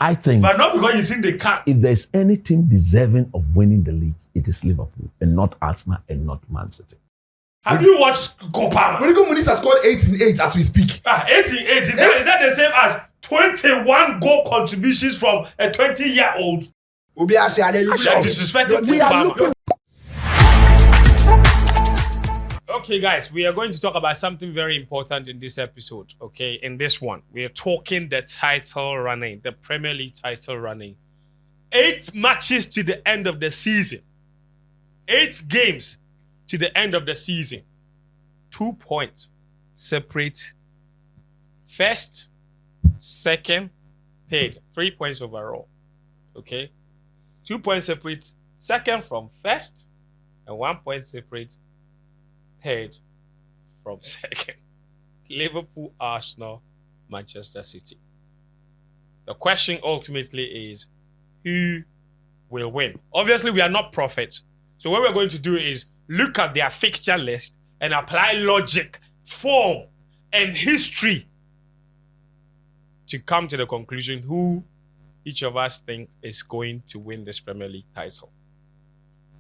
I think, But not because you think they can't. if there's any team deserving of winning the league, it is Liverpool and not Arsenal and not Man City. Have you watched Copa? Rodrigo Muniz has scored 8 in 8 as we speak. 8 in 8. Is that the same as 21 goal contributions from a 20-year-old? You're Disrespecting Copa. Okay, guys, we are going to talk about something very important in this episode. Okay, in this one, we are talking the title running, the Premier League title running. 8 matches to the end of the season. 8 games to the end of the season. 2 points separate first, second, third. 3 points overall. Okay, 2 points separate second from first, and 1 point separate third from second. Liverpool, Arsenal, Manchester City. The question ultimately is, who will win? Obviously, we are not prophets. So what we're going to do is look at their fixture list and apply logic, form, and history to come to the conclusion who each of us thinks is going to win this Premier League title.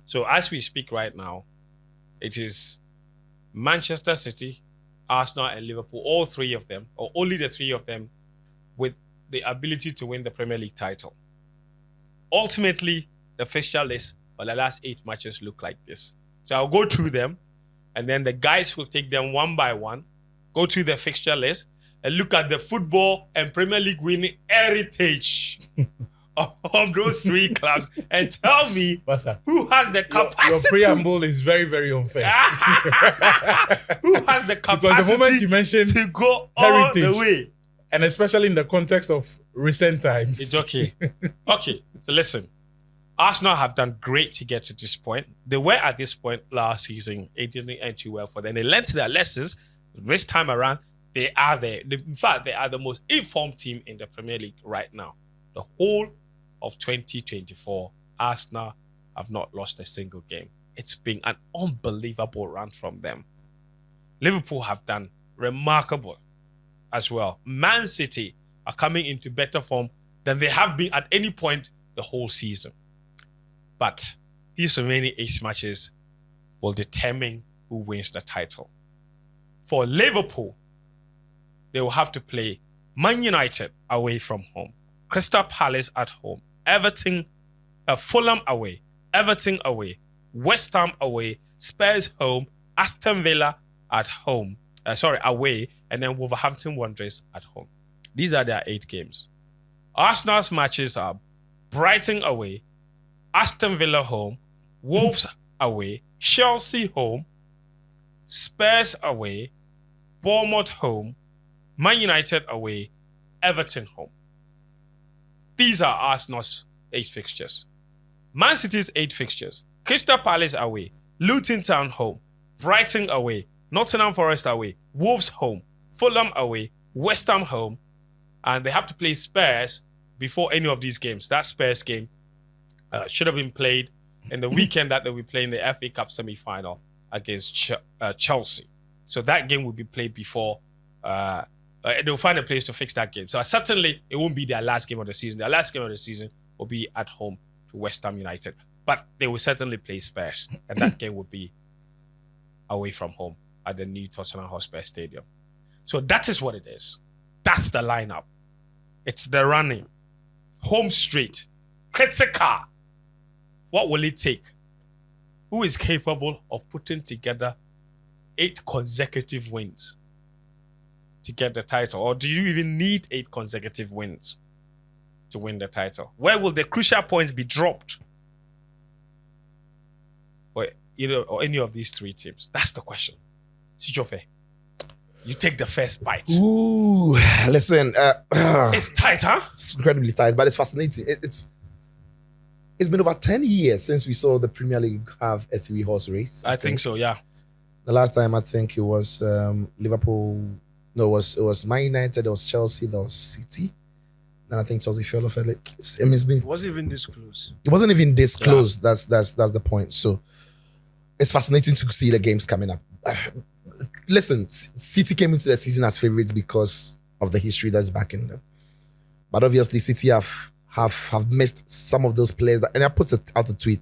So as we speak right now, it is Manchester City, Arsenal, and Liverpool, all three of them, or only the three of them, with the ability to win the Premier League title. Ultimately, the fixture list for the last 8 matches look like this. So I'll go through them, and then the guys will take them one by one, go through the fixture list, and look at the football and Premier League winning heritage of those 3 clubs, and tell me who has the capacity. Your preamble is very, very unfair. Who has the capacity because the moment you mention to go all the way? And especially in the context of recent times. It's okay. Okay, so listen. Arsenal have done great to get to this point. They were at this point last season. It didn't end too well for them. They learned their lessons. This time around, they are there. In fact, they are the most informed team in the Premier League right now. The whole of 2024, Arsenal have not lost a single game. It's been an unbelievable run from them. Liverpool have done remarkable as well. Man City are coming into better form than they have been at any point the whole season. But these remaining 8 matches will determine who wins the title. For Liverpool, they will have to play Man United away from home, Crystal Palace at home, Everton, Fulham away, Everton away, West Ham away, Spurs home, Aston Villa at home, away, and then Wolverhampton Wanderers at home. These are their 8 games. Arsenal's matches are Brighton away, Aston Villa home, Wolves away, Chelsea home, Spurs away, Bournemouth home, Man United away, Everton home. These are Arsenal's 8 fixtures. Man City's 8 fixtures. Crystal Palace away, Luton Town home, Brighton away, Nottingham Forest away, Wolves home, Fulham away, West Ham home, and they have to play Spurs before any of these games. That Spurs game should have been played in the weekend that they'll be playing the FA Cup semi-final against Chelsea. So that game will be played before they'll find a place to fix that game. So certainly it won't be their last game of the season. Their last game of the season will be at home to West Ham United. But they will certainly play Spurs, and that game will be away from home at the new Tottenham Hotspur Stadium. So that is what it is. That's the lineup. It's the running. Home straight. Critical. What will it take? Who is capable of putting together 8 consecutive wins to get the title? Or do you even need 8 consecutive wins to win the title? Where will the crucial points be dropped for either or any of these 3 teams? That's the question. Sijofe, you take the first bite. Ooh, listen. It's tight, huh? It's incredibly tight, but it's fascinating. It's been over 10 years since we saw the Premier League have a 3-horse race. I think so, yeah. The last time I think it was Liverpool. No, it was Man United. There was Chelsea. There was City. Then I think Chelsea fell off. It wasn't even this close. It wasn't even this close. That's the point. So it's fascinating to see the games coming up. Listen, City came into the season as favorites because of the history that's backing them. But obviously, City have have missed some of those players and I put it out a tweet.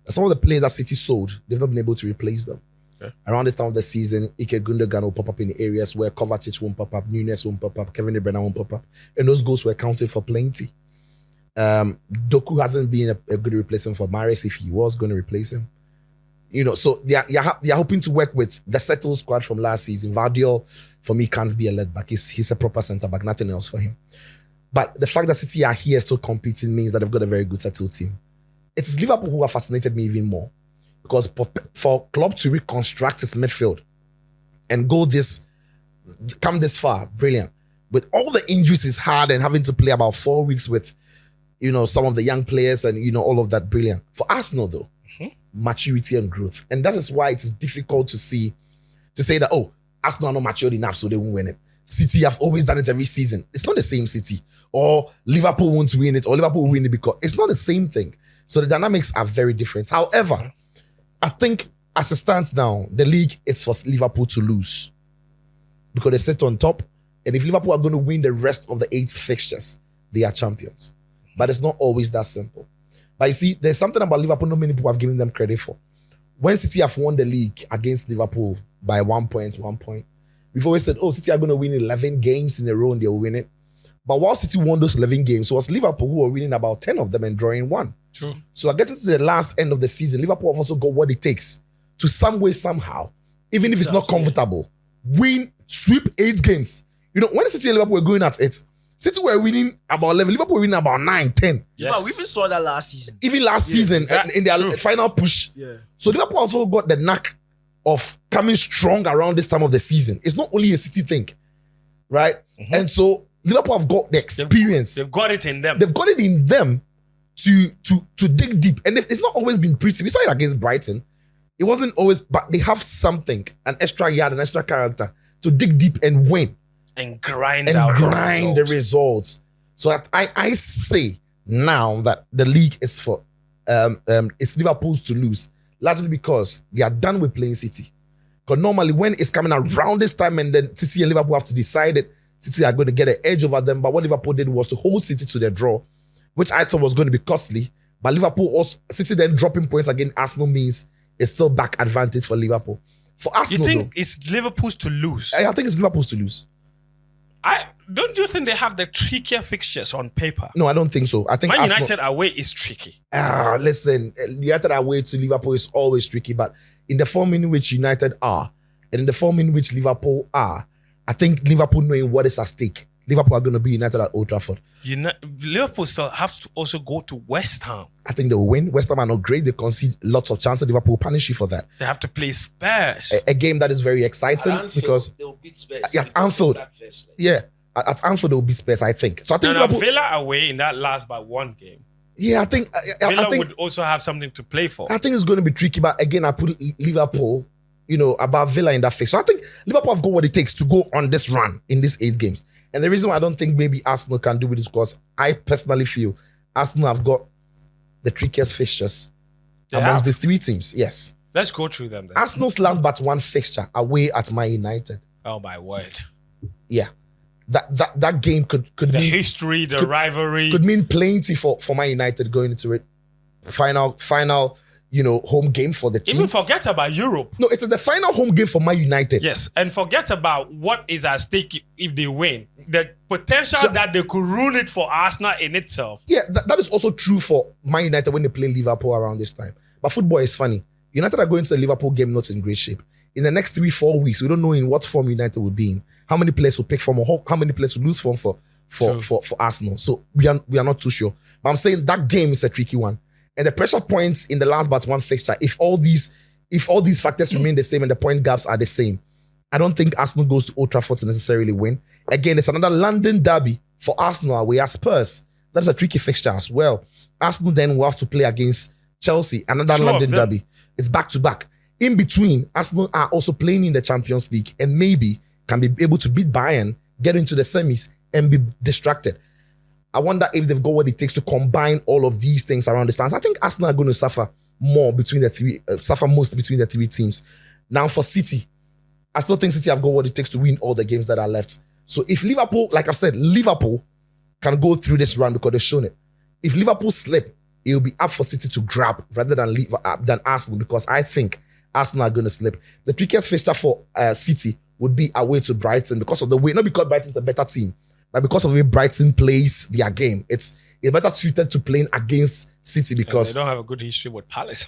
Some of the players that City sold, they've not been able to replace them. Okay. Around this time of the season, Ike Gundogan will pop up in the areas where Kovacic won't pop up, Nunes won't pop up, Kevin De Bruyne won't pop up, and those goals were counted for plenty. Doku hasn't been a good replacement for Mahrez if he was going to replace him. So they are hoping to work with the settled squad from last season. Vardiol, for me, can't be a left back. He's a proper centre back, nothing else for him. But the fact that City are here still competing means that they've got a very good settled team. It is Liverpool who have fascinated me even more. Because for Klopp to reconstruct his midfield and come this far, brilliant. With all the injuries he's had and having to play about 4 weeks with, some of the young players and, all of that, brilliant. For Arsenal, though, maturity and growth. And that is why it is difficult to say that, Arsenal are not matured enough, so they won't win it. City have always done it every season. It's not the same City. Or Liverpool won't win it, or Liverpool will win it because it's not the same thing. So the dynamics are very different. However, I think as it stands now, the league is for Liverpool to lose because they sit on top. And if Liverpool are going to win the rest of the 8 fixtures, they are champions. But it's not always that simple. But you see, there's something about Liverpool not many people have given them credit for. When City have won the league against Liverpool by 1 point, we've always said, City are going to win 11 games in a row and they'll win it. But while City won those 11 games, it was Liverpool who were winning about 10 of them and drawing 1. True. So getting to the last end of the season, Liverpool have also got what it takes to some way, somehow, even if it's not comfortable, sweep 8 games. When City and Liverpool were going at it, City were winning about 11, Liverpool were winning about 9, 10. Yes. We even saw that last season. Even last season, in their final push. Yeah. So Liverpool also got the knack of coming strong around this time of the season. It's not only a City thing, right? And so Liverpool have got the experience. They've got it in them. They've got it in them to dig deep. And it's not always been pretty. We saw it against Brighton. It wasn't always, but they have something, an extra yard, an extra character to dig deep and win. And grind the results. So I say now that the league is for it's Liverpool's to lose, largely because they are done with playing City. Because normally when it's coming around this time and then City and Liverpool have to decide it, City are going to get an edge over them. But what Liverpool did was to hold City to their draw, which I thought was going to be costly. But City then dropping points against Arsenal means it's still back advantage for Liverpool. For Arsenal, you think it's Liverpool's to lose? I think it's Liverpool's to lose. Don't you think they have the trickier fixtures on paper? No, I don't think so. I think Man Arsenal, United away is tricky. Listen, United away to Liverpool is always tricky, but in the form in which United are, and in the form in which Liverpool are, I think Liverpool knowing what is at stake, Liverpool are going to be United at Old Trafford. Liverpool still have to also go to West Ham. I think they will win. West Ham are not great. They concede lots of chances. Liverpool will punish you for that. They have to play Spurs. A game that is very exciting because they'll beat Spurs. At Anfield, at Anfield they'll beat Spurs. I think so. I think Liverpool, Villa away in that last but one game. Yeah, I think Villa would also have something to play for. I think it's going to be tricky, but again, I put Liverpool, above Villa in that fix. So I think Liverpool have got what it takes to go on this run in these 8 games. And the reason why I don't think maybe Arsenal can do it is because I personally feel Arsenal have got the trickiest fixtures amongst these 3 teams. Yes. Let's go through them then. Arsenal's last but one fixture away at Man United. Oh my word. Yeah. That game could the mean history, the rivalry could mean plenty for Man United going into it. Final home game for the team. Even forget about Europe. No, it's the final home game for Man United. Yes, and forget about what is at stake if they win. The potential that they could ruin it for Arsenal in itself. Yeah, that is also true for Man United when they play Liverpool around this time. But football is funny. United are going to the Liverpool game not in great shape. In the next 3-4 weeks, we don't know in what form United will be in. How many players will pick form or how many players will lose form for Arsenal. So we are not too sure. But I'm saying that game is a tricky one. And the pressure points in the last but one fixture, if all these factors remain the same and the point gaps are the same, I don't think Arsenal goes to Old Trafford to necessarily win. Again, it's another London derby for Arsenal away at Spurs. That's a tricky fixture as well. Arsenal then will have to play against Chelsea, another London derby. It's back to back. In between, Arsenal are also playing in the Champions League and maybe can be able to beat Bayern, get into the semis and be distracted. I wonder if they've got what it takes to combine all of these things around the stands. I think Arsenal are going to suffer most between the 3 teams. Now for City, I still think City have got what it takes to win all the games that are left. So if Liverpool, like I said, Liverpool can go through this run because they've shown it. if Liverpool slip, it will be up for City to grab rather than Arsenal, because I think Arsenal are going to slip. The trickiest fixture for City would be away to Brighton because of the way, not because Brighton's a better team, but because of the way Brighton plays their game. It's better suited to playing against City because they don't have a good history with Palace.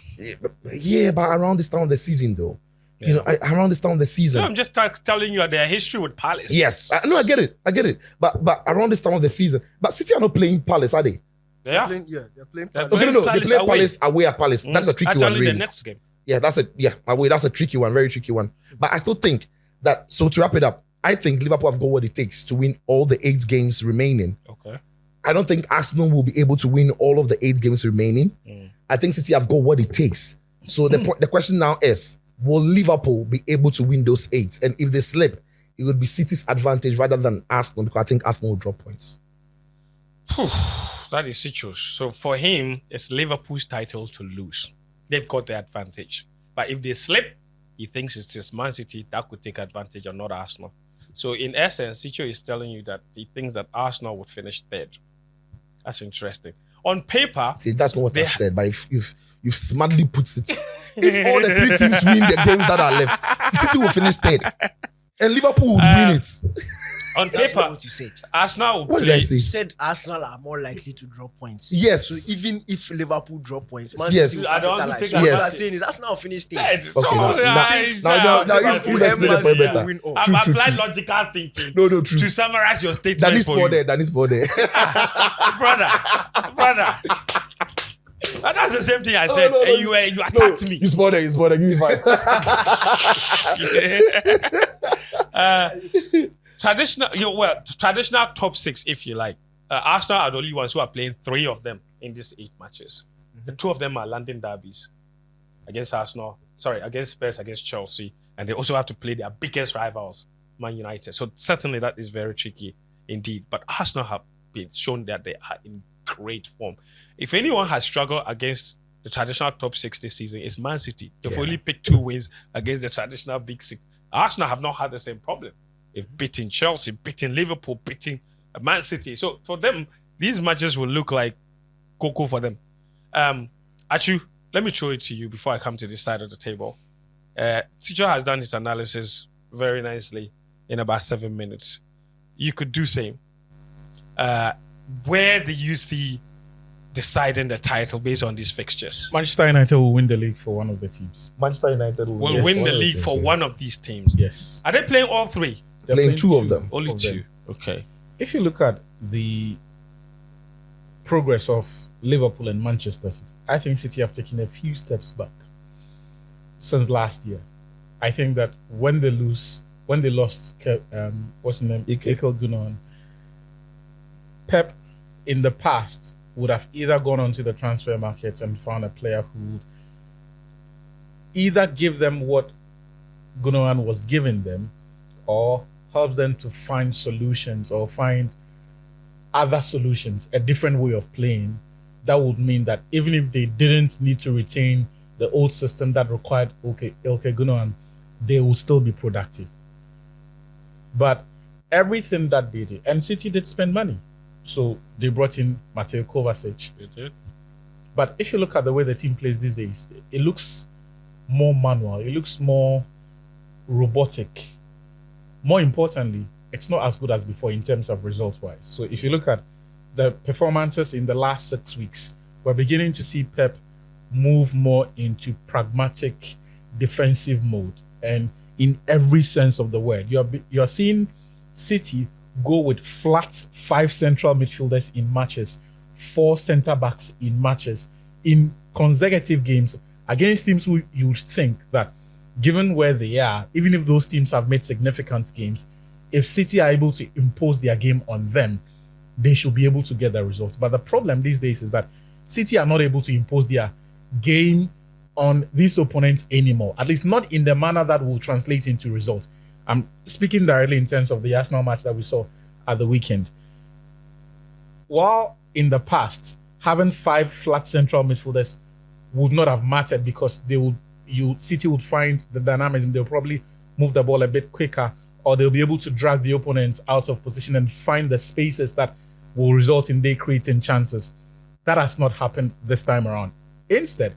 Yeah, but around this time of the season, though, you know, around this time of the season. No, I'm just telling you their history with Palace. Yes, I get it. But around this time of the season, but City are not playing Palace, are they? They are. They're playing They're Palace. playing They Palace play away. Palace away at Palace. That's a tricky one, Actually, really. the next game. Yeah, that's a tricky one, very tricky one. But I still think that, so to wrap it up, I think Liverpool have got what it takes to win all the 8 games remaining. Okay. I don't think Arsenal will be able to win all of the 8 games remaining. I think City have got what it takes. So the question now is, will Liverpool be able to win those 8? And if they slip, it would be City's advantage rather than Arsenal, because I think Arsenal will drop points. That is Citro's. So for him, it's Liverpool's title to lose. They've got the advantage. But if they slip, he thinks it's just Man City that could take advantage or not Arsenal. So in essence, Citro is telling you that he thinks that Arsenal would finish third. That's interesting. On paper, See, that's not what I said, but if you've smartly put City. If all the 3 teams win the games that are left, City will finish third. And Liverpool would win it. on That's paper, not what you said. Arsenal will What did I play. say? You said Arsenal are more likely to drop points. Yes. So even if Liverpool drop points, Man Yes. City will I don't capitalize. think So what Yes. I'm saying is Arsenal will finish third. Third. So, Okay, now Liverpool you've explained it for City better. win all. I've True, applied true. logical thinking No, true. to summarize your statement Danny's for ball you. there, Danny's ball there. brother. And that's the same thing I said, no, and you attacked me. You spot there, give me 5. Traditional top 6, if you like. Arsenal are the only ones who are playing 3 of them in these 8 matches. The 2 of them are London derbies against against Spurs, against Chelsea, and they also have to play their biggest rivals, Man United. So certainly that is very tricky indeed. But Arsenal have been shown that they are in great form. If anyone has struggled against the traditional top 6 this season, it's Man City. They've only picked 2 wins against the traditional big 6. Arsenal have not had the same problem. They've beaten Chelsea, beaten Liverpool, beaten Man City. So for them, these matches will look like cocoa for them. Achu, let me throw it to you before I come to this side of the table. Teacher has done his analysis very nicely in about 7 minutes. You could do same. Where do you see deciding the title based on these fixtures? Manchester United will win the league for one of the teams. Manchester United Will yes, win one the of league teams, for yeah. one of these teams. Yes. Are they playing all 3? They're Playing 2 of them. Only of 2. them. Okay. If you look at the progress of Liverpool and Manchester City, I think City have taken a few steps back since last year. I think that when they lost, what's his name, Ilkay Gundogan, Pep in the past would have either gone onto the transfer market and found a player who would either give them what Gundogan was giving them, or helps them to find solutions or find other solutions, a different way of playing. That would mean that even if they didn't need to retain the old system that required Ilkay Gundogan, they will still be productive. But everything that they did, and City did spend money. So they brought in Mateo Kovacic. They did. But if you look at the way the team plays these days, it looks more manual. It looks more robotic. More importantly, it's not as good as before in terms of results-wise. So if you look at the performances in the last 6 weeks, we're beginning to see Pep move more into pragmatic defensive mode. And in every sense of the word, you're seeing City go with flat 5 central midfielders in matches, 4 centre-backs in matches, in consecutive games against teams who you would think that, given where they are, even if those teams have made significant games, if City are able to impose their game on them, they should be able to get the results. But the problem these days is that City are not able to impose their game on these opponents anymore, at least not in the manner that will translate into results. I'm speaking directly in terms of the Arsenal match that we saw at the weekend. While in the past, having 5 flat central midfielders would not have mattered because City would find the dynamism. They'll probably move the ball a bit quicker, or they'll be able to drag the opponents out of position and find the spaces that will result in they creating chances. That has not happened this time around. Instead,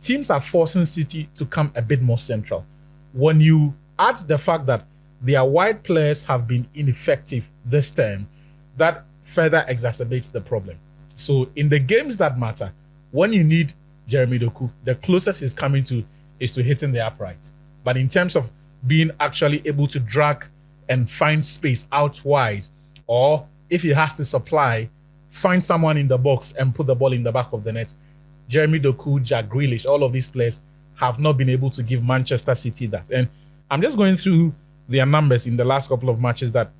teams are forcing City to come a bit more central. When you add the fact that their wide players have been ineffective this term, that further exacerbates the problem. So in the games that matter, when you need Jeremy Doku, the closest he's coming to is to hitting the upright. But in terms of being actually able to drag and find space out wide, or if he has to supply, find someone in the box and put the ball in the back of the net, Jeremy Doku, Jack Grealish, all of these players have not been able to give Manchester City that. And I'm just going through their numbers in the last couple of matches that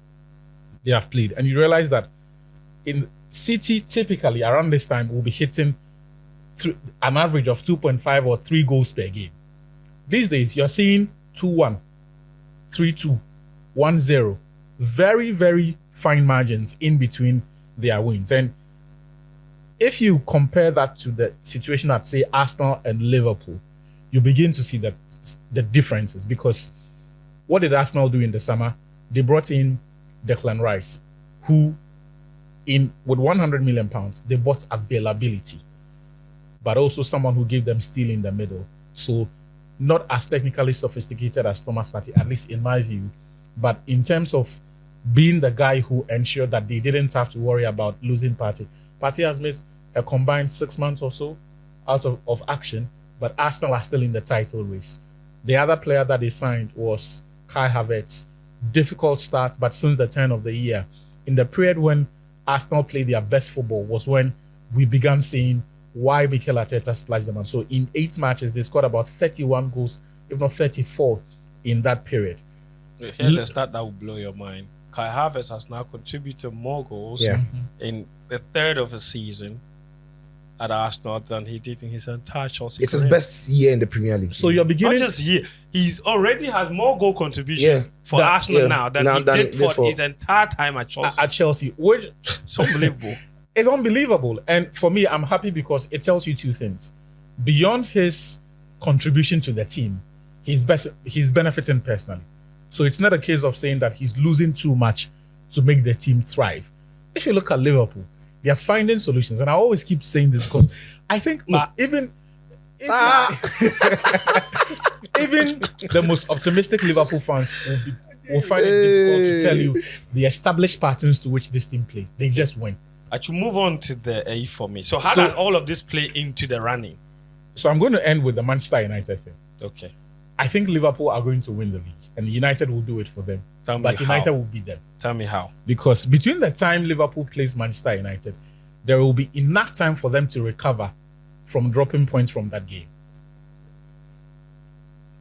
they have played. And you realize that in City, typically around this time, will be hitting an average of 2.5 or 3 goals per game. These days, you're seeing 2-1, 3-2, 1-0. Very, very fine margins in between their wins. And if you compare that to the situation at, say, Arsenal and Liverpool, you begin to see that the differences. Because what did Arsenal do in the summer? They brought in Declan Rice, who, with 100 million pounds, they bought availability, but also someone who gave them steel in the middle. So not as technically sophisticated as Thomas Partey, at least in my view, but in terms of being the guy who ensured that they didn't have to worry about losing Partey. Partey has missed a combined 6 months or so out of action, but Arsenal are still in the title race. The other player that they signed was Kai Havertz. Difficult start, but since the turn of the year, in the period when Arsenal played their best football, was when we began seeing why Mikel Arteta splashed them on. So in 8 matches, they scored about 31 goals, if not 34, in that period. Here's a stat that will blow your mind. Kai Havertz has now contributed more goals in the third of a season at Arsenal than he did in his entire Chelsea It's his career. best year in the Premier League. So you're beginning... Not just here, he's already has more goal contributions for Arsenal now than he did for his entire time at Chelsea. At Chelsea, which It's unbelievable. it's unbelievable. And for me, I'm happy because it tells you 2 things. Beyond his contribution to the team, he's benefiting personally. So it's not a case of saying that he's losing too much to make the team thrive. If you look at Liverpool, they are finding solutions. And I always keep saying this because I think, look, even even the most optimistic Liverpool fans will find it difficult to tell you the established patterns to which this team plays. They just win. I should move on to the A for me. So how does all of this play into the running? So I'm going to end with the Manchester United thing. Okay. I think Liverpool are going to win the league and United will do it for them. But United will beat them. Tell me how. Because between the time Liverpool plays Manchester United, there will be enough time for them to recover from dropping points from that game.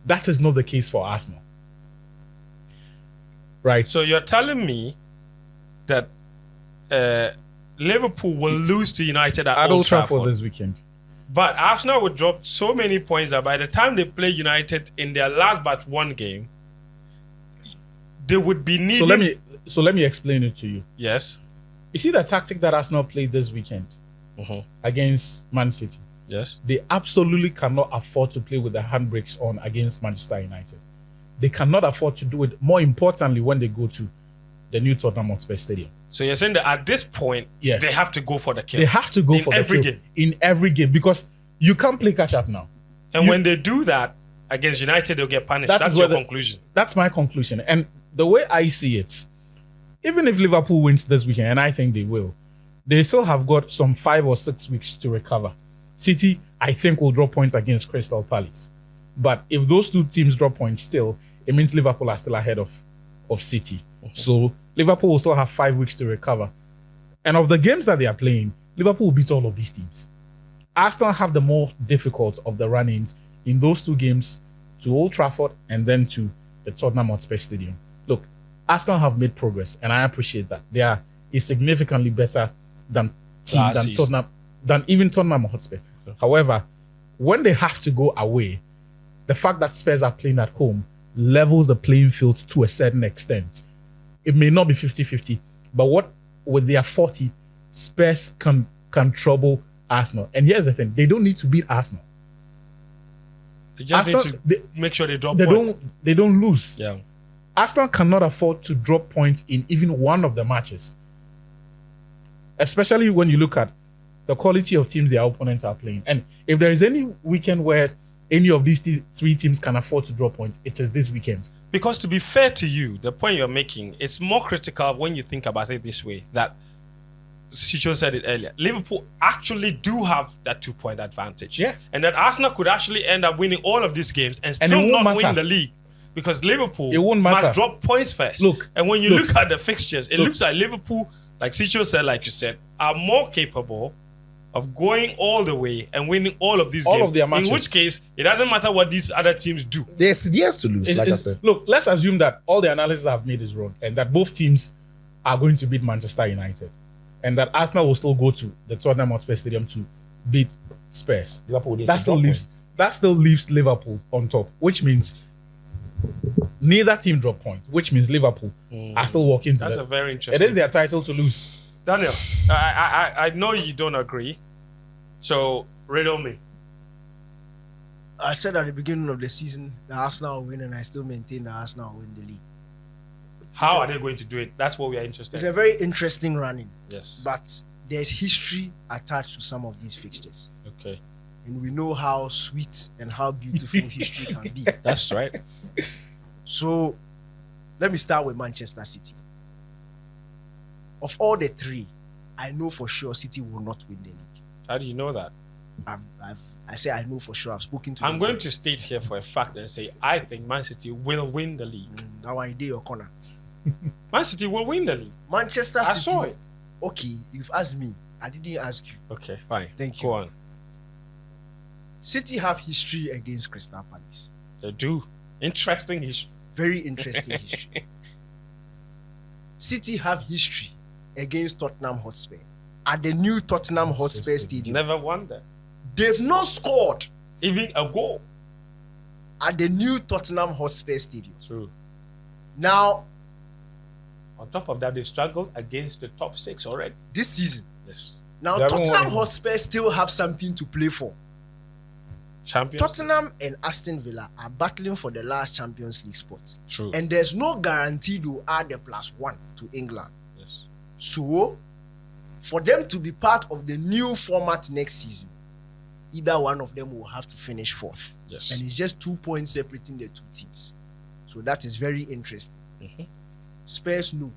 That is not the case for Arsenal. Right? So you're telling me that Liverpool will lose to United at Old Trafford this weekend. But Arsenal would drop so many points that by the time they play United in their last but one game, they would be needing... So let me explain it to you. Yes. You see the tactic that Arsenal played this weekend against Man City? Yes. They absolutely cannot afford to play with the handbrakes on against Manchester United. They cannot afford to do it, more importantly, when they go to the new Tottenham Hotspur Stadium. So you're saying that at this point, they have to go for the kill. They have to go for the kill in every game because you can't play catch up now. And when they do that against United, they'll get punished. That's your conclusion. That's my conclusion. And the way I see it, even if Liverpool wins this weekend, and I think they will, they still have got some 5 or 6 weeks to recover. City, I think, will drop points against Crystal Palace. But if those 2 teams drop points still, it means Liverpool are still ahead of City. So Liverpool will still have 5 weeks to recover. And of the games that they are playing, Liverpool will beat all of these teams. Arsenal have the more difficult of the run-ins in those 2 games to Old Trafford and then to the Tottenham Hotspur Stadium. Look, Arsenal have made progress, and I appreciate that. They are significantly better than even Tottenham Hotspur. Okay. However, when they have to go away, the fact that Spurs are playing at home levels the playing field to a certain extent. It may not be 50-50, but with their 40, Spurs can trouble Arsenal. And here's the thing, they don't need to beat Arsenal. They just need to make sure they drop points. They don't lose. Yeah. Arsenal cannot afford to drop points in even one of the matches. Especially when you look at the quality of teams their opponents are playing. And if there is any weekend where any of these three teams can afford to draw points, it is this weekend. Because to be fair to you, the point you're making, it's more critical when you think about it this way, that Chicho said it earlier. Liverpool actually do have that 2-point advantage. Yeah. And that Arsenal could actually end up winning all of these games and And still it won't not win matter. the league. Because Liverpool It won't matter. must drop points first. Look, and when you look. look at the fixtures, it looks like Liverpool, like Chicho said, like you said, are more capable of going all the way and winning all of these All games. of their matches. In which case, it doesn't matter what these other teams do. There's years to lose, like I said. Look, let's assume that all the analysis I've made is wrong and that both teams are going to beat Manchester United and that Arsenal will still go to the Tottenham Hotspur Stadium to beat Spurs. That still leaves Liverpool on top, which means neither team drop points, which means Liverpool are still walking to That's the... a very interesting. It is their title to lose. Daniel, I know you don't agree, so riddle me. I said at the beginning of the season, the Arsenal will win, and I still maintain the Arsenal will win the league. How are they going to do it? That's what we are interested It's in. a very interesting running, Yes. but there's history attached to some of these fixtures. Okay. And we know how sweet and how beautiful history can be. That's right. So let me start with Manchester City. Of all the three, I know for sure City will not win the league. How do you know that? I say I know for sure. I've spoken to I'm them. going to state here for a fact and say I think Man City will win the league. That one day your corner. Man City will win the league. Manchester I City. saw it. Okay, you've asked me. I didn't ask you. Okay, fine. Thank Go you. on. City have history against Crystal Palace. They do. Interesting history. Very interesting history. City have history against Tottenham Hotspur at the new Tottenham Hotspur Stadium. Never won that. They've not scored Even a goal. at the new Tottenham Hotspur Stadium. True. Now, On top of that, they struggled against the top 6 already. this season, Yes. now They haven't Tottenham won. Hotspur still have something to play for. Champions. Tottenham and Aston Villa are battling for the last Champions League spot. True. And there's no guarantee they'll add the +1 to England. Yes. So, for them to be part of the new format next season, either one of them will have to finish 4th. Yes. And it's just 2 points separating the two teams. So that is very interesting. Mhm. Spurs know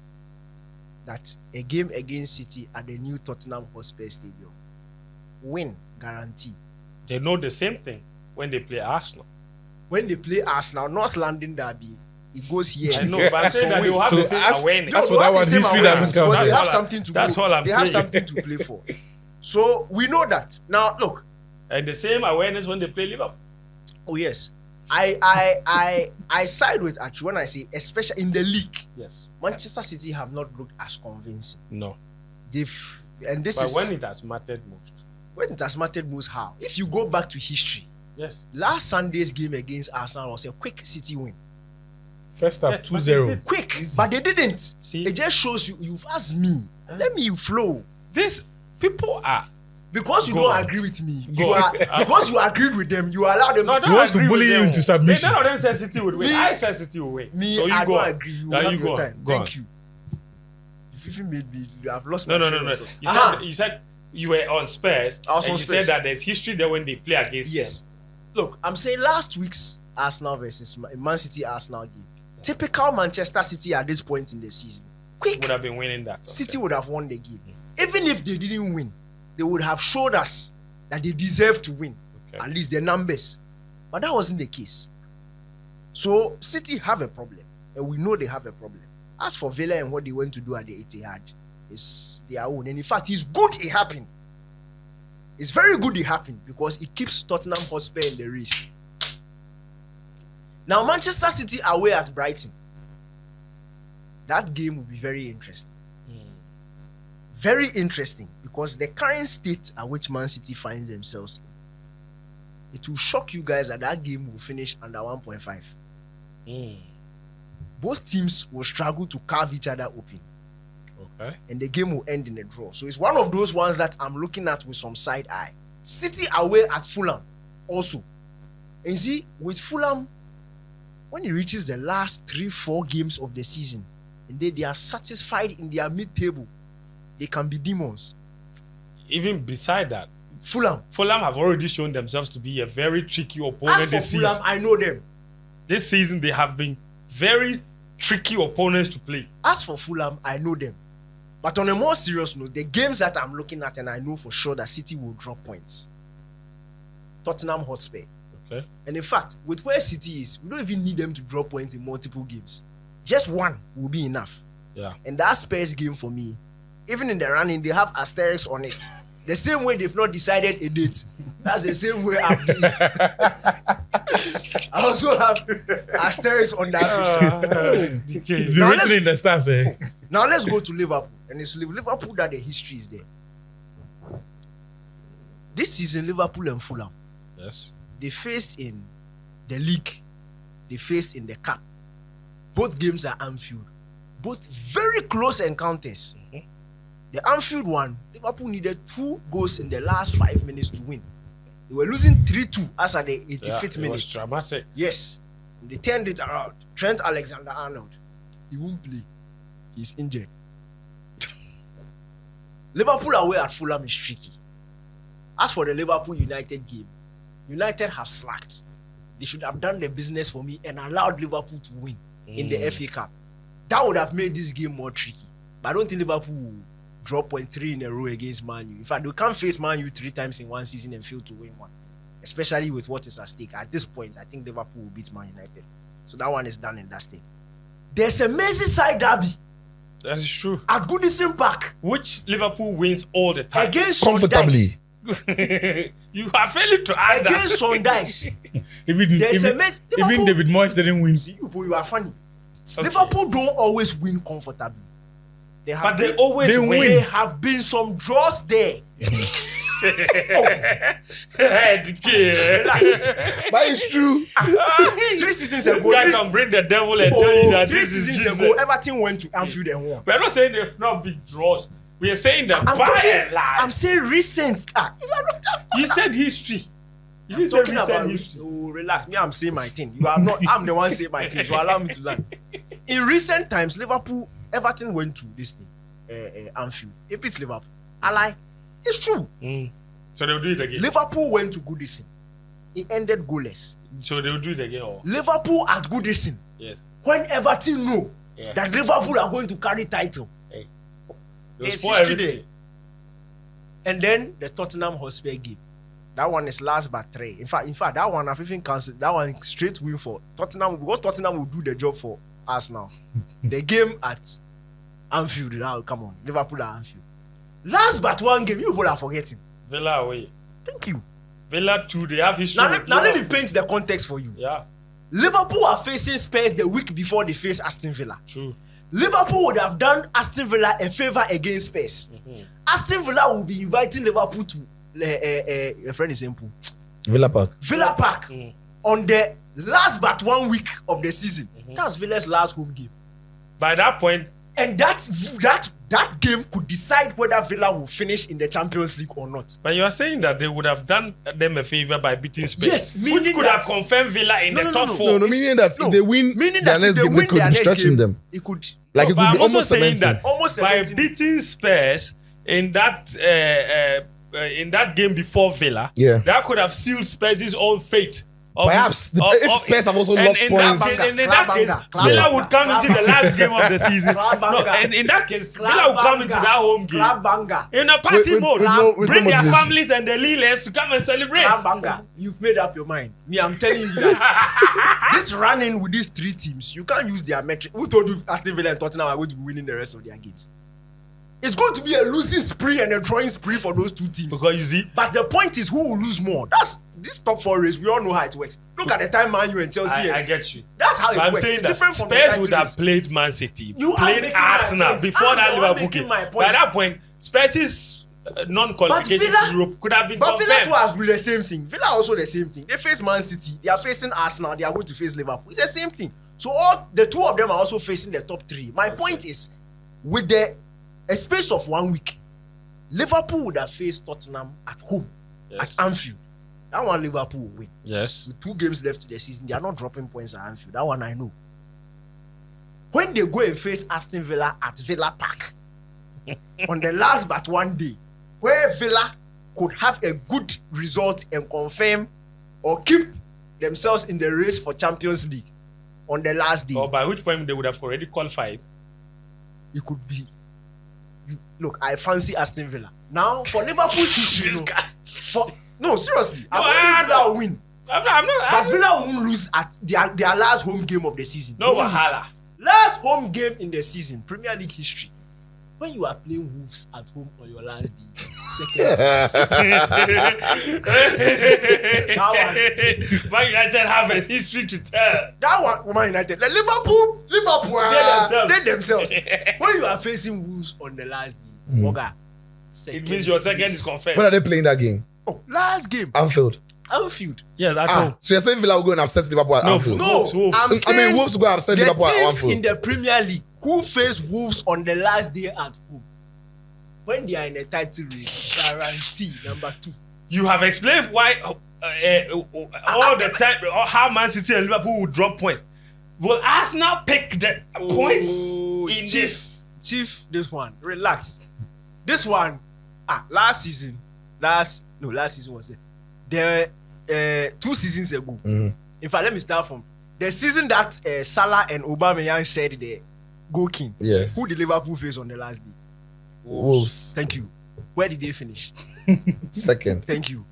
that a game against City at the new Tottenham Hotspur Stadium, win guarantee. They know the same thing when they play Arsenal. When they play Arsenal, North London derby, it goes here. I know, but I'm saying that they will have So the same as- awareness. as for They that have one, the same history awareness doesn't count. because they That's have all something to that's go. all I'm They have saying. something to play for. So we know that. Now look, And the same awareness when they play Liverpool. oh yes, I side with Achu when I say, especially in the league, Yes. Manchester City have not looked as convincing. No. And this But is when it has mattered most. when it has mattered most. How? If you go back to history, Yes. last Sunday's game against Arsenal was a quick City win. First half, Yeah, but 2-0. they did. Quick, but they didn't. See? It just shows you. You've asked me. Let me flow. This people are. Because you Go don't on. agree with me, Go you on. are because you agreed with them. You allow them No, I to. don't wants to agree with bully you them. into submission. None of them said City would win. Me- I said City will win. Me, So you I go don't on. agree. You Now have you your go on. time. Go Thank on. you. You even made me. You have lost. No, my no, no, train no. of thought. You Aha. said you said you were on Spurs, I was and on you Spurs. said that there's history there when they play against Yes. Look, I'm saying last week's Arsenal versus Man City Arsenal game. Typical Manchester City at this point in the season. them. Quick, Would have been winning that. City would have won the game. Even if they didn't win, they would have showed us that they deserve to win. Okay. At least their numbers. But that wasn't the case. So City have a problem. And we know they have a problem. As for Villa and what they went to do at the Etihad, it's their own. And in fact, it's good it happened. It's very good it happened because it keeps Tottenham Hotspur in the race. Now, Manchester City away at Brighton. That game will be very interesting. Very interesting because the current state at which Man City finds themselves in, it will shock you guys that that game will finish under 1.5. Both teams will struggle to carve each other open Okay. and the game will end in a draw. So it's one of those ones that I'm looking at with some side eye. City away at Fulham also. And you see, with Fulham, when it reaches the last 3-4 games of the season and they are satisfied in their mid-table, they can be demons. even beside that, Fulham. Fulham have already shown themselves to be a very tricky opponent As for this Fulham, season. I know them. This season, they have been very tricky opponents to play. As for Fulham, I know them. But on a more serious note, the games that I'm looking at and I know for sure that City will drop points. Tottenham Hotspur. Okay. And in fact, with where City is, we don't even need them to drop points in multiple games. Just one will be enough. Yeah. And that Spurs game for me, even in the running, they have asterisks on it. The same way they've not decided a date. That's the same way I'm doing. I also have asterisks on that fixture. It's been Now written in the stars. Now let's go to Liverpool. And it's Liverpool that the history is there. This season, Liverpool and Fulham, Yes. they faced in the league. They faced in the cup. Both games are Anfield. Both very close encounters. The Anfield one, Liverpool needed 2 goals in the last 5 minutes to win. They were losing 3-2 as at the 85th It minute. was dramatic. Yes. They turned it around. Trent Alexander-Arnold. He won't play. He's injured. Liverpool away at Fulham is tricky. As for the Liverpool United game, United have slacked. They should have done the business for me and allowed Liverpool to win in the FA Cup. That would have made this game more tricky. But I don't think Liverpool will drop 0.3 in a row against Man U. In fact, they can't face Man U 3 times in one season and fail to win one. Especially with what is at stake. At this point, I think Liverpool will beat Man United. So that one is done in that state. There's a Merseyside derby That is true. at Goodison Park Which Liverpool wins all the time. against Comfortably. You are failing to add Against that. Sundice. Even There's a even, mess. even Liverpool- David Moyes didn't win. You are funny. Okay. Liverpool don't always win comfortably. They have But they been, always they win. win. there have been some draws there. Relax. But it's true. 3 seasons ago, You guys can bring the devil and tell you that 3 this is seasons Jesus. ago, Everton went to Anfield and won. We're not saying they've not big draws. We are saying that I'm by talking. and large. I'm saying recent. You are not. You said history. You I'm didn't say talking recent about. history. Oh, relax. Me, I'm saying my thing. You are not. I'm the one saying my thing. So allow me to learn. In recent times, Everton went to this thing, Anfield. They beat Liverpool. I lie. It's true. So they'll do it again. Liverpool went to Goodison. It ended goalless. So they'll do it again. Or Liverpool at Goodison. yes. When Everton know Yeah. that Liverpool are going to carry title. They'll There's spoil history everything. there. And then the Tottenham Hotspur game. That one is last but 3. In fact, that one I've even cancelled. That one straight win for Tottenham because Tottenham will do the job for us now. The game at Anfield. Now come on, Liverpool at Anfield. Last but 1 game, you people are forgetting. Villa away. Thank you. Villa 2, they have history. Now, with now let me Liverpool. paint the context for you. Yeah, Liverpool are facing Spurs the week before they face Aston Villa. true. Liverpool would have done Aston Villa a favor against Spurs. Aston Villa will be inviting Liverpool to a friend is simple. Villa Park. Villa Park on the last but 1 week of the season. That's Villa's last home game. By that point, And that game could decide whether Villa will finish in the Champions League or not. but you are saying that they would have done them a favor by beating Spurs. Yes, which meaning could that- have confirmed Villa in No, the no, top no, no. 4. No, meaning that No, if they win meaning their that if next they game, they win could their be next stretching game, them. it could. Like it But could I'm be also almost saying cementing. that Almost by 17. beating Spurs in that game before Villa, Yeah. that could have sealed Spurs' own fate. Perhaps if Spurs have also lost in points. That, in that case, Clap Villa banger, would come clap into the last game of the season. Clap No, banger. and in that case, Villa would come into that home game Clap banger. in a party With mode. with Bring no their motivation. families and their leaders to come and celebrate. Clap banger. You've made up your mind. Me, I'm telling you that. This running with these 3 teams, you can't use their metric. Who told you Aston Villa and Tottenham are going to be winning the rest of their games? It's going to be a losing spree and a drawing spree for those 2 teams. Because you see, But the point is, who will lose more? That's this top 4 race. We all know how it works. Look at the time Man U and Chelsea. I get you. That's how it But I'm works. saying It's that different from the Spurs title would have race. played Man City, You are played making my Arsenal point. before I'm that the one Liverpool making game. my By point. that point, Spurs' non-qualification But Villa- to Europe could have been But Villa confirmed. too have been the same thing. Villa also the same thing. They face Man City. They are facing Arsenal. They are going to face Liverpool. It's the same thing. So all the 2 of them are also facing the top 3. My point is, with a space of 1 week, Liverpool would have faced Tottenham at home at Anfield. That one Liverpool will win. Yes. With 2 games left to the season, they are not dropping points at Anfield. That one I know. When they go and face Aston Villa at Villa Park on the last but 1 day, where Villa could have a good result and confirm or keep themselves in the race for Champions League on the last day. Or by which point they would have already qualified. It could be. Look, I fancy Aston Villa. Now, for Liverpool's history, seriously, I'm not saying Villa will win. But Villa won't lose at their last home game of the season. No wahala. Last home game in the season, Premier League history. When you are playing Wolves at home on your last day, second place. Man United have a history to tell. That one, Man United. Like Liverpool, they themselves. When you are facing Wolves on the last day, Moga, it means your second is confirmed. When are they playing that game? Oh, last game. Anfield. Yeah, that's all. So you're saying Villa will go and upset Liverpool at Anfield? No, Wolves. I'm saying Wolves will go and upset Liverpool at the teams Anfield. in the Premier League who face Wolves on the last day at home, when they are in a title race, guarantee number 2. You have explained why all the time how Man City and Liverpool will drop points. Will Arsenal pick the points in Chief, this one, relax. This one, last season was there 2 seasons ago. In fact, let me start from the season that Salah and Aubameyang shared the goal king. Yeah. Who did Liverpool face on the last day? Wolves. Thank you. Where did they finish? Second. Thank you.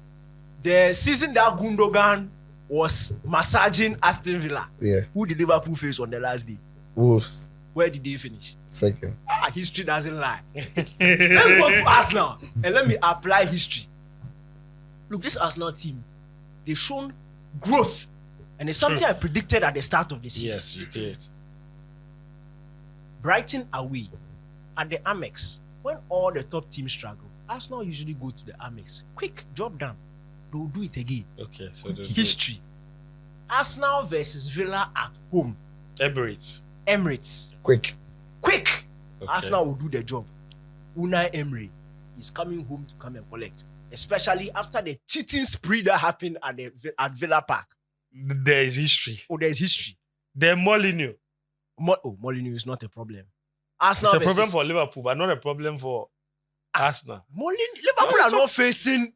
The season that Gundogan was massaging Aston Villa. Yeah. Who did Liverpool face on the last day? Wolves. Where did they finish? Second. History doesn't lie. Let's go to Arsenal and let me apply history. Look, this Arsenal team, they've shown growth. And it's something I predicted at the start of the season. Yes, you did. Brighton away at the Amex. When all the top teams struggle, Arsenal usually go to the Amex. Quick, job done. They'll do it again. Okay, so History. Arsenal versus Villa at home. Emirates. Quick. Okay. Arsenal will do the job. Unai Emery is coming home to come and collect. Especially after the cheating spree that happened at Villa Park. There is history. There's history. The Molineux. Molineux is not a problem. Arsenal It's a problem for Liverpool, but not a problem for Arsenal. Liverpool are not facing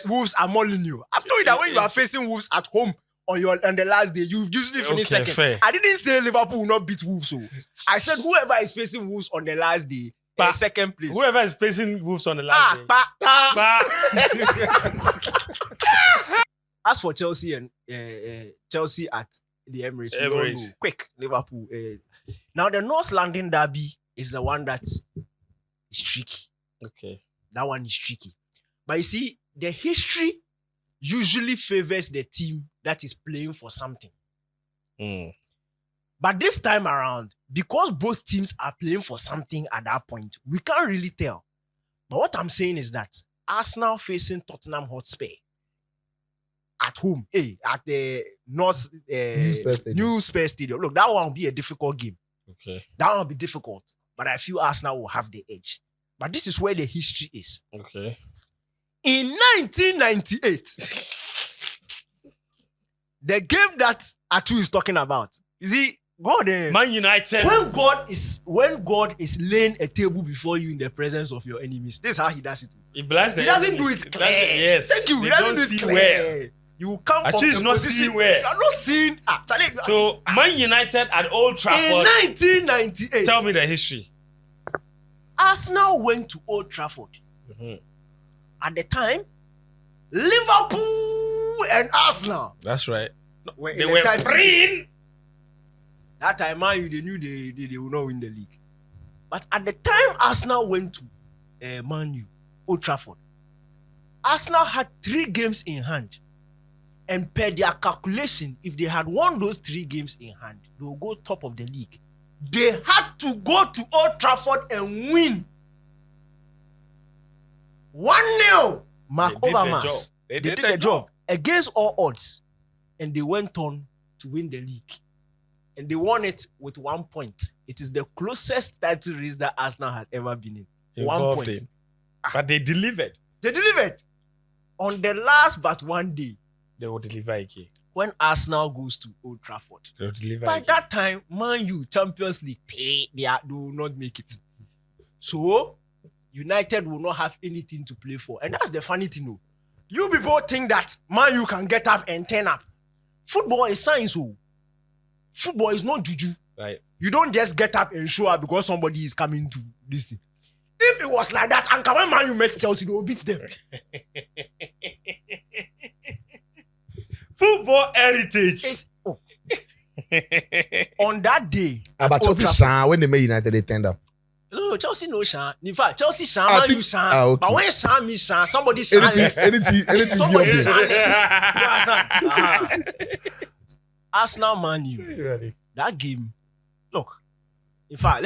Wolves at Molineux. I've told you that when you are facing Wolves at home on the last day, you usually finish second. Fair. I didn't say Liverpool will not beat Wolves. So I said whoever is facing Wolves on the last day, second place. Whoever is facing Wolves on the last day. As for Chelsea and Chelsea at the Emirates, we all know. Quick, Liverpool. Now the North London derby is the one that is tricky. Okay. That one is tricky. But you see, the history usually favors the team that is playing for something. But this time around, because both teams are playing for something at that point, we can't really tell. But what I'm saying is that Arsenal facing Tottenham Hotspur at home, at the New Spurs Stadium. Look, that one will be a difficult game. Okay. That one will be difficult. But I feel Arsenal will have the edge. But this is where the history is. Okay. In 1998, the game that Atu is talking about, you see, God, Man United. When God is laying a table before you in the presence of your enemies, this is how he does it. He doesn't do it clear. Yes. Thank you. He doesn't do it clear. Well. You come from a not seeing where. You are not seeing. So Man United at Old Trafford. In 1998, tell me the history. Arsenal went to Old Trafford. At the time, Liverpool and Arsenal. That's right. They were praying. That time, man, they knew they would not win the league. But at the time Arsenal went to Man U, Old Trafford, Arsenal had 3 games in hand. And per their calculation, if they had won those 3 games in hand, they will go top of the league. They had to go to Old Trafford and win 1-0. Mark Overmars. They did the job against all odds. And they went on to win the league. And they won it with 1 point. It is the closest title race that Arsenal has ever been in. 1 point. But they delivered. They delivered. On the last but one day, they will deliver again. When Arsenal goes to Old Trafford, they will deliver by again. that time, Man U, Champions League, they will not make it. So, United will not have anything to play for. And that's the funny thing, though. You people think that Man U can get up and turn up. Football is science, oh. Football is not juju. Right. You don't just get up and show up because somebody is coming to this thing. If it was like that, and when Man U met Chelsea, they will beat them. Football heritage. On that day, But Chelsea Shan, when they made United, they turned up. no, Chelsea no Shan. In fact, Chelsea Shan, Ah, Man see- U Shan. okay. But when Shan means Shan, somebody Shan less. Anything Somebody beyond Shan there. less. You understand? Arsenal, Man U. Really? That game, look. In fact,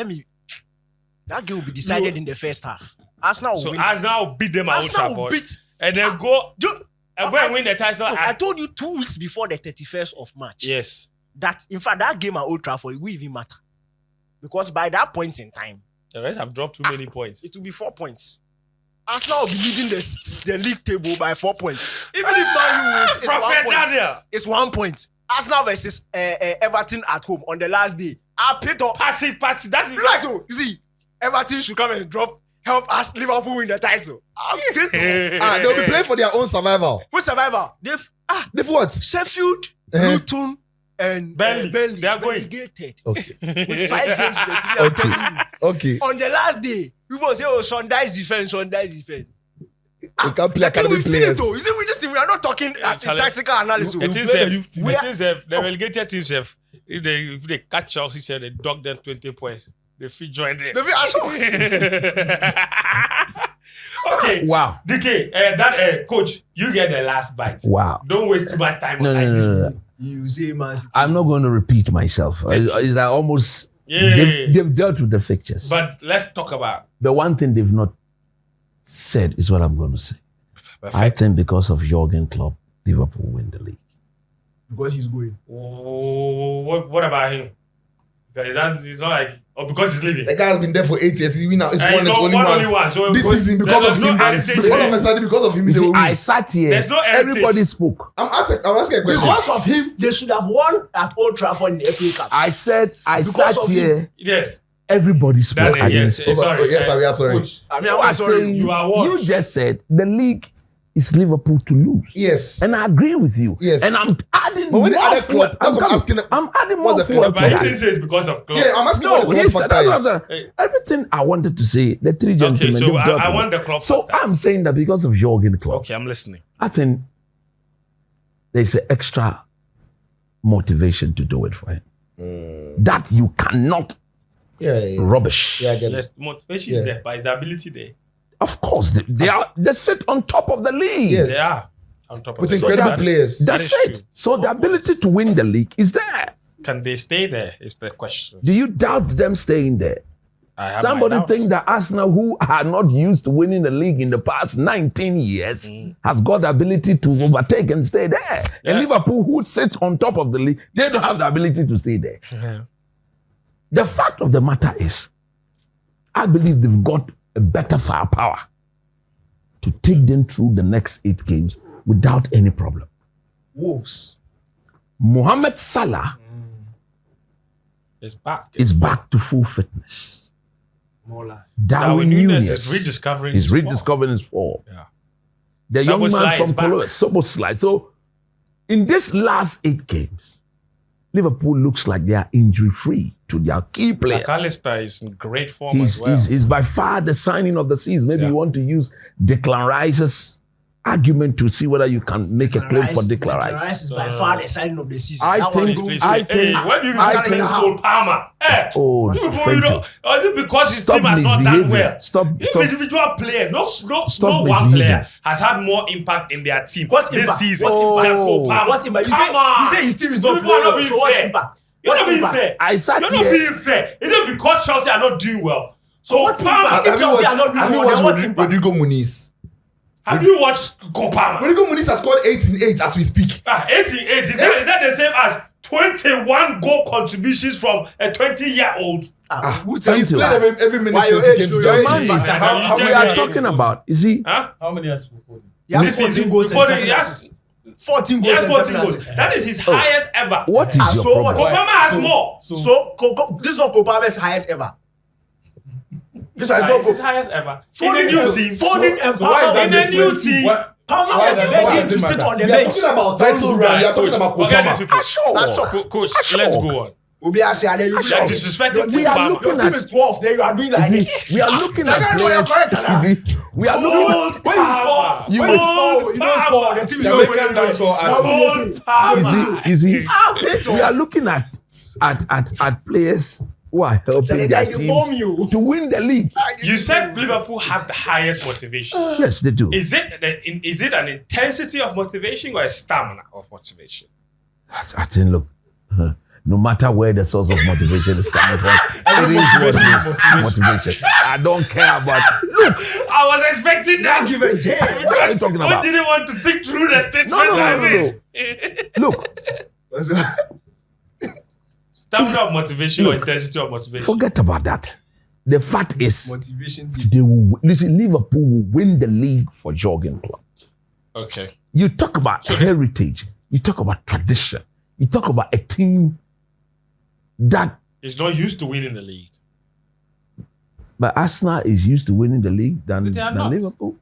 that game will be decided in the first half. Arsenal will So win. Arsenal beat them at Old Arsenal will Trafford. beat. And then go and win the title. Look, I told you 2 weeks before the 31st of March. Yes. That in fact that game at Old Trafford it will even matter because by that point in time The rest have dropped too many points. it will be 4 points. Arsenal will be leading the league table by 4 points. Even if Man U wins, it's 1 Prophet point. Daniel. It's 1 point. Arsenal versus Everton at home on the last day. I picked up. Party. That's it. Like so, you see, Everton should come and help us Liverpool win the title. I picked up. They'll be playing for their own survival. Who's survivor? They've what? Sheffield, Luton, and Burnley. They are going. relegated. Okay. With 5 games in the season. I'm telling you. Okay. On the last day, people say, "Oh, Sean Dyche defense." You can play academy We see players. it, though. You see, we are not talking Charlie, tactical analysis. It is play safe. the youth team. The relegated teams have if they catch Chelsea, say they dog them 20 points. They fit join them. Okay. Wow. DK, coach, you get the last bite. Wow. Don't waste too much time No, on no, it. no, no. You say, man, City. I'm not going to repeat myself. It's like almost Yeah. they've dealt with the fixtures. But let's talk about The one thing they've not said is what I'm going to say. I perfect. think because of Jurgen Klopp, Liverpool win the league. Because he's going. What about him? Because it's not like because he's leaving. The guy has been there for 8 years. He win now. It's And won he's it not only one once. only one. So This season because there's of no him. heritage All of a there. sudden because of him, You they see, will win. I sat here. There's no heritage. Everybody spoke. I'm asking a question. Because of him, they should have won at Old Trafford in the FA Cup. I said, I Because sat of here. Yes. Everybody spoke Daniel, yes. against. Sorry. Yes, sir, we are sorry. Coach, I mean, I I'm was sorry. saying, You are what? you just said the league is Liverpool to lose. Yes. And I agree with you. Yes. And I'm adding But when they more added fuel. Klopp, that's what I'm asking. I'm adding What's more the fuel Klopp to But he that. didn't say it's because of Klopp. Yeah, I'm asking No, what the he club said factor that's is. what everything I wanted to say, the three gentlemen. so they've I dealt with want it. the Klopp So factor. I'm saying that because of Jurgen Klopp, Okay, I'm listening. I think there's an extra motivation to do it for him. That you cannot Yeah. rubbish. Yeah, I get it. Yes, motivation is there, but is the ability there? Of course, they sit on top of the league. Yes. They are on top of With it. incredible that- players. That's That is it. true. So the ability to win the league is there. Can they stay there? Is the question. Do you doubt them staying there? I have Somebody my doubts. think that Arsenal, who are not used to winning the league in the past 19 years, has got the ability to overtake and stay there. And Liverpool, who sits on top of the league, they don't have the ability to stay there. Yeah. The fact of the matter is, I believe they've got a better firepower to take them through the next 8 games without any problem. Wolves. Mohamed Salah It's back. is back to full fitness. Mola. Darwin Nunes Nunes is rediscovering is his form. rediscovering his form. Yeah. The young man Szoboszlai is from back. Cologne, Szoboszlai. So, in this last 8 games, Liverpool looks like they are injury-free to their key players. McAllister is in great form as well. He's by far the signing of the season. Maybe Yeah. you want to use Declan Rice's argument to see whether you can make a claim for Declan Rice. Rice is by far the signing of the season. I That think- one Please, don't- please, I please. Hey, think- when do you I think think- Cole Palmer? Eh, Oh, you thank know, you. is it because his Stop team has not done misbehaving. well? Stop. Individual player, no Stop one misbehaving. player has had more impact in their team What this impact? season What than impact? Cole Palmer. What impact? You Come on. say his team is not You people are playing. not being So what fair. impact? You're What not being impact? fair. I sat You're here. not being fair. Is it because Chelsea are not doing well? So what Palmer, impact? Have you Chelsea are not watched, doing have you well, then what watched impact? Rodrigo Muniz? have you watched Cole Palmer? Rodrigo Muniz has scored 8 in 8 as we speak. 88. Is that the same as 21 goal contributions from a 20-year-old? Who And tells he's you played that? every minute Why since your he age, came to your age Chelsea. is Man, fast. is- Now, you we just- are talking about, you see, Huh? How many years before? He has This 14 season, goals and before the- 7 yes. assists. 14 He goals has and 14 7 goals. assists. That is his highest ever. what is Ah, your so what? problem? Cole Palmer has more. So, this is not Kopame's highest ever. This one is not his highest ever. Foden, In a new team. Foden and So why is Palmer that in a the new same? team. Palmer Why was does- why begging does to it sit matter? on the We are bench. talking about title run. We are talking about Forget Kupama. these people. That's all. Coach, let's go on. Obi Asia, then you You're disrespecting your team, Kupama. your team is 12. Then you are doing like this. We are looking at That guy know you're correct, players. Anna. We are looking at. When you score, You when you score, you don't score. The team is not going anywhere. We are looking at players who are helping their teams to win the league. You said Liverpool have the highest motivation. Yes, they do. Is it an intensity of motivation or a stamina of motivation? I think, look, no matter where the source of motivation is coming from, it is what it is. Motivation. I don't care about. Look, I was expecting that. Give a damn. what are you talking I about? didn't want to think through the statement. No. Look, Stamina of motivation or intensity of motivation? forget about that. The fact is, Motivation. they will, listen, Liverpool will win the league for Jurgen Klopp. Okay. You talk about heritage. You talk about tradition. You talk about a team that, He's not used to winning the league. but Arsenal is used to winning the league than They are not. Liverpool.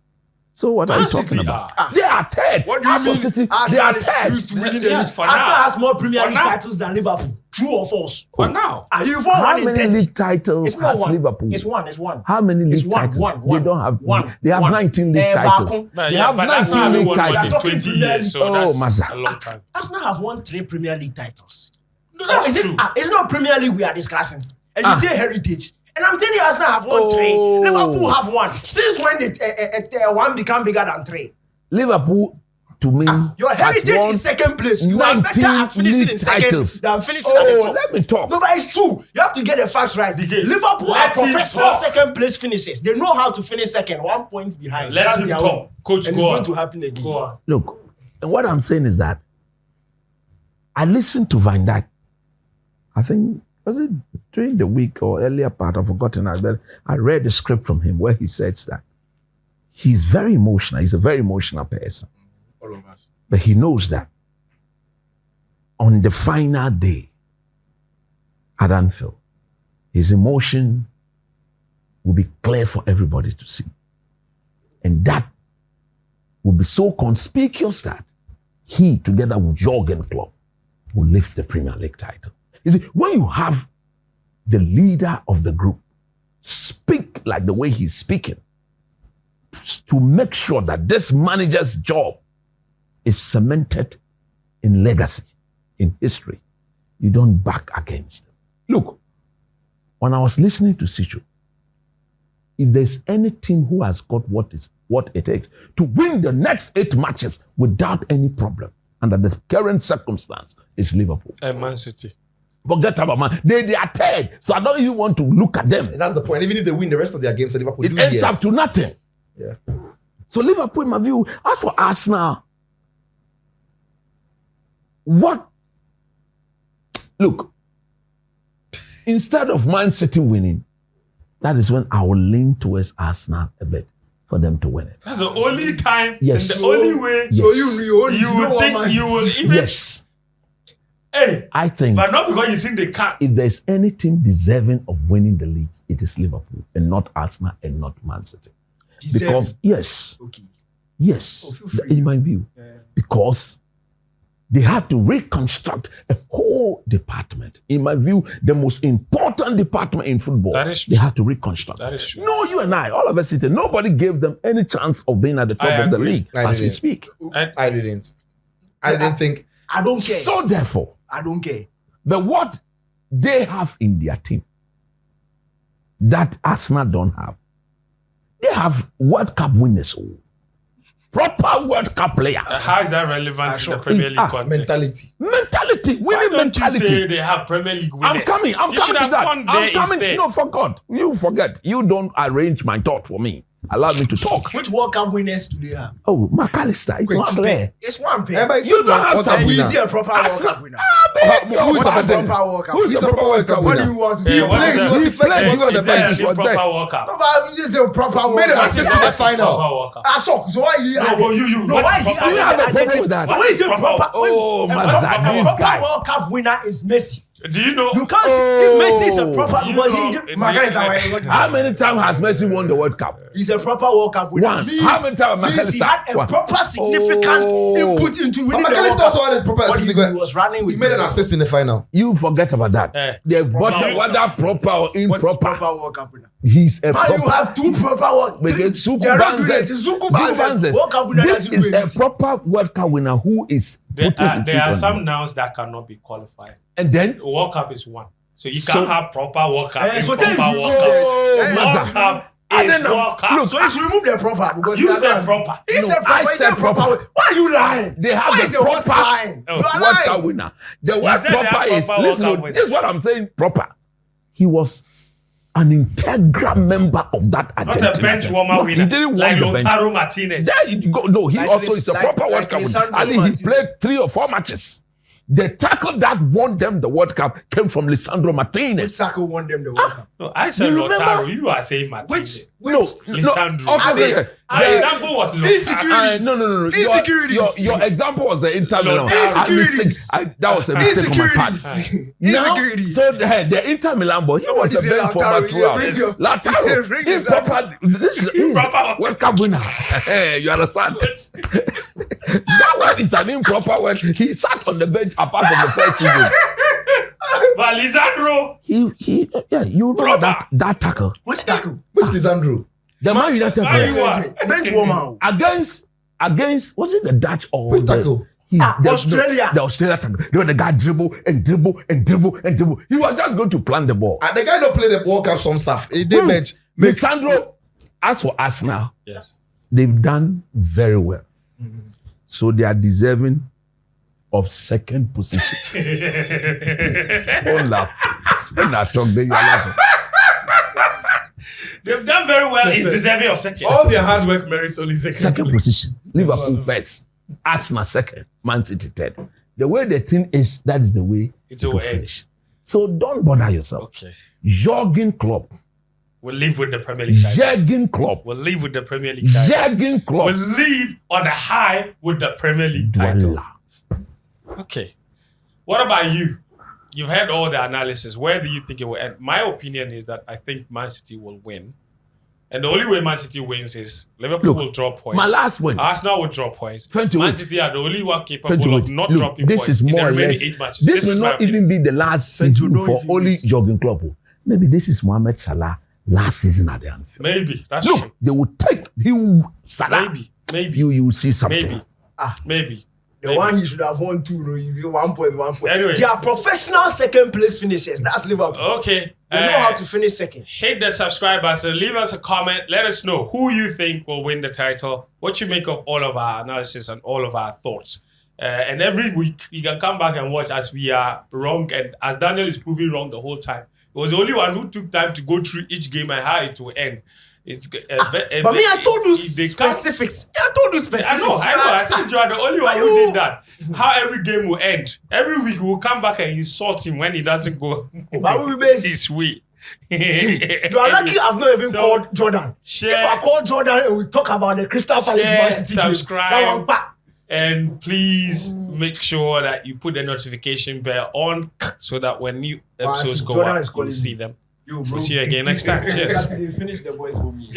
So what are you Man talking City about? are. They are third. What do you After mean? City, they Arsenal are is third. used to winning the Yes, league. for Arsenal now. has more Premier For League now. titles than Liverpool. True or false? For now. Are you for How 1 in many 30? league titles It's not has one. Liverpool? It's one. How many It's league one, titles? one. They don't have. One. They have One. 19 league titles. Bakum. They have but that's 19 not league won more titles. than 20 years, so Oh, that's Maza. a long time. Arsenal have won 3 Premier League titles. No, that's Is it? true. It's not Premier League we are discussing. And you say heritage. And I'm telling you, Arsenal have won 3. Liverpool have 1. Since when did 1 become bigger than 3? Liverpool, to me, Your has heritage won is second place. You are better 19 at finishing in league second titles. than finishing at the Oh, top. let me talk. No, but it's true. You have to get the facts right. Liverpool are Let him professional talk. second place finishers. They know how to finish second, 1 point behind. Let That's him their talk. own. Coach, And go it's going on. to happen again. Go on. Look, and what I'm saying is that I listened to Van Dijk. I think, was it during the week or earlier part? I've forgotten. I read the script from him where he says that he's very emotional. He's a very emotional person. All of us. But he knows that on the final day at Anfield, his emotion will be clear for everybody to see. And that will be so conspicuous that he, together with Jurgen Klopp, will lift the Premier League title. You see, when you have the leader of the group speak like the way he's speaking, to make sure that this manager's job is cemented in legacy, in history, you don't back against them. Look, when I was listening to Sichu, if there's any team who has got what it takes to win the next 8 matches without any problem under the current circumstance, it's Liverpool. And Man City. Forget about man. They are third, so I don't even want to look at them. And that's the point. Even if they win the rest of their games, Liverpool It do ends yes. up to nothing. Yeah. So Liverpool, in my view, as for Arsenal, look, instead of Man City winning, that is when I will lean towards Arsenal a bit for them to win it. That's the only time Yes. and the only way Yes. So you would think you will even. Yes, Hey, I think but not because you think they can't. if there's any team deserving of winning the league, it is Liverpool and not Arsenal and not Man City. Because yes, Okay. yes, feel free. in my view, because they had to reconstruct a whole department. In my view, the most important department in football. That is they true. had to reconstruct. That is true. No, you and I, all of us sitting, nobody gave them any chance of being at the top I of the agree. league I as we didn't. speak. I didn't think. I don't care. So therefore, I don't care. but what they have in their team that Arsenal don't have, they have World Cup winners. Proper World Cup player. How is that relevant to the Premier League context? Mentality. Mentality, Why winning don't you mentality. say they have Premier League winners? I'm coming You to should have that. gone there I'm coming. instead. No, forgot. You forget. You don't arrange my thought for me. Allow me to talk. Which World Cup winners do they have? Oh, McAllister, it's not clear. It's one pair. But You don't have World some Cup You winner. see a proper World Cup winner. Who is What's a supporting? proper World Cup Who's winner? He's the a proper World Cup What do winner. you want to Hey, see? what played, is he that? was effective, he was on the Is that bench. a was proper there. World Cup? No, but it's a proper World Made an Cup. assist in the Yes. final. Proper World Cup. Ah, so why he No, added? but you- No, why is he you added have a the problem adjective? with that. But when is a Proper- proper? Oh, a Mazza, proper this World guy. Cup winner is Messi. Do you know? You can't see if Messi is a proper You because know, he Magalhaes are World How Cup. many times has Messi won the World Cup? He's a proper World Cup winner. One. How many times Means he McAllister? had a One. proper significant input into winning But the World McAllister also Cup. had his proper But he significant. was running He with made his an assist in the final. You forget about that. The bottom, whether proper or What's improper, proper World Cup winner? he's a Man, you proper. have two proper World Because They are not doing it. Zuku Banzes. World Cup winner This doesn't is do a anything. proper World Cup winner who is putting his There feet are on some the- nouns that cannot be qualified. And then World Cup is one. So you So- can't have proper World Cup. So improper tell you, World Cup. World Maza. Cup I is don't know. World Cup. Look, So you should remove the proper because You they are said not- proper. He No, said proper. I He said said proper. proper. Why are you lying? they have Why the is the host proper lying? Oh. You are World lying. Cup winner. The word said they have proper is proper listen. World Cup This is what I'm saying. Proper. He was an integral member of that Not Argentina a bench team. warmer No, winner. He didn't like want the bench. Lautaro Martinez. There you go. No, he Like also this- is a like- proper like World Cup winner. Lisandro I think he Martinez. played 3 or 4 matches. The tackle that won them the World Cup came from Lisandro Which Martinez. tackle won them the World Cup? No, I said You remember- Lautaro. You are saying Martinez. No, Lisandro. obviously, I mean, My example was Lautaro. Insecurities. no. Insecurities. Your example was the Inter Milan. Insecurities. That was a mistake on my part. Insecurities. Now, Insecurities. so the Inter Milan boy, he Somebody was a say bench former Lautaro, throughout. you bring your- you Lautaro, bring he's your- proper. This is Proper. World Cup winner. You understand? That one is an improper word. He sat on the bench apart from the first 2 games. But Lisandro. You know Proper. that tackle. Which tackle? Which Lisandro? The Man United Man player. U- What? Bench warmer. against was it the Dutch or Which the tackle? Australia. The Australia tackle. You know, the guy dribble and dribble and dribble and dribble. He was just going to plant the ball. And the guy don't play the World Cup some stuff. He did bench. Lisandro, as for Arsenal, Yes. they've done very well. So they are deserving of second position. Don't laugh. Don't laugh, talk, then you are laughing. They've done very well. He's deserving of second. All their hard work merits only Second position. Liverpool first. Arsenal second. Man City third. The way the thing is, that is the way It it will will end. finish. So don't bother yourself. Okay. Jurgen Klopp. We'll leave with the Premier League title. Jurgen Klopp. We'll leave with the Premier League title. Jurgen Klopp. We'll leave on a high with the Premier League title. Dwella. Okay. What about you? You've heard all the analysis. Where do you think it will end? My opinion is that I think Man City will win. And the only way Man City wins is Liverpool Look, will drop points. my last win. Arsenal will drop points. 20 Man wins. City are the only one capable 20 of wins. not Look, dropping this points is in more the or remaining less. 8 matches. This is will my not opinion. even be the last Since you season don't for even only eat. Jurgen Klopp. Maybe this is Mohamed Salah last season at the Anfield. Maybe. That's Look, true. they will take you Salah. Maybe. You will see something. Maybe. Ah. Maybe. The Maybe. one he should have won 2, no, you get 1 point, 1 point. Anyway. They are professional second place finishers. That's Liverpool. Okay. They know how to finish second. Hit the subscribe button. Leave us a comment. Let us know who you think will win the title. What you make of all of our analysis and all of our thoughts. And every week you can come back and watch as we are wrong and as Daniel is proving wrong the whole time. It was the only one who took time to go through each game and how it will end. It's But me, I told you they can't- specifics. I told you specifics. I know. I said you are the only one who did that. How every game will end. Every week we will come back and insult him when he doesn't go But we base- his way. You are lucky I've not even So, called Jordan. share- If I call Jordan and we talk about the Crystal Palace Share, Man City game, subscribe. that one back. And please make sure that you put the notification bell on so that when new episodes go Jordan up, is calling you'll see me. them. Yo, bro. We'll see you again next time. Cheers. Finish the boys for me.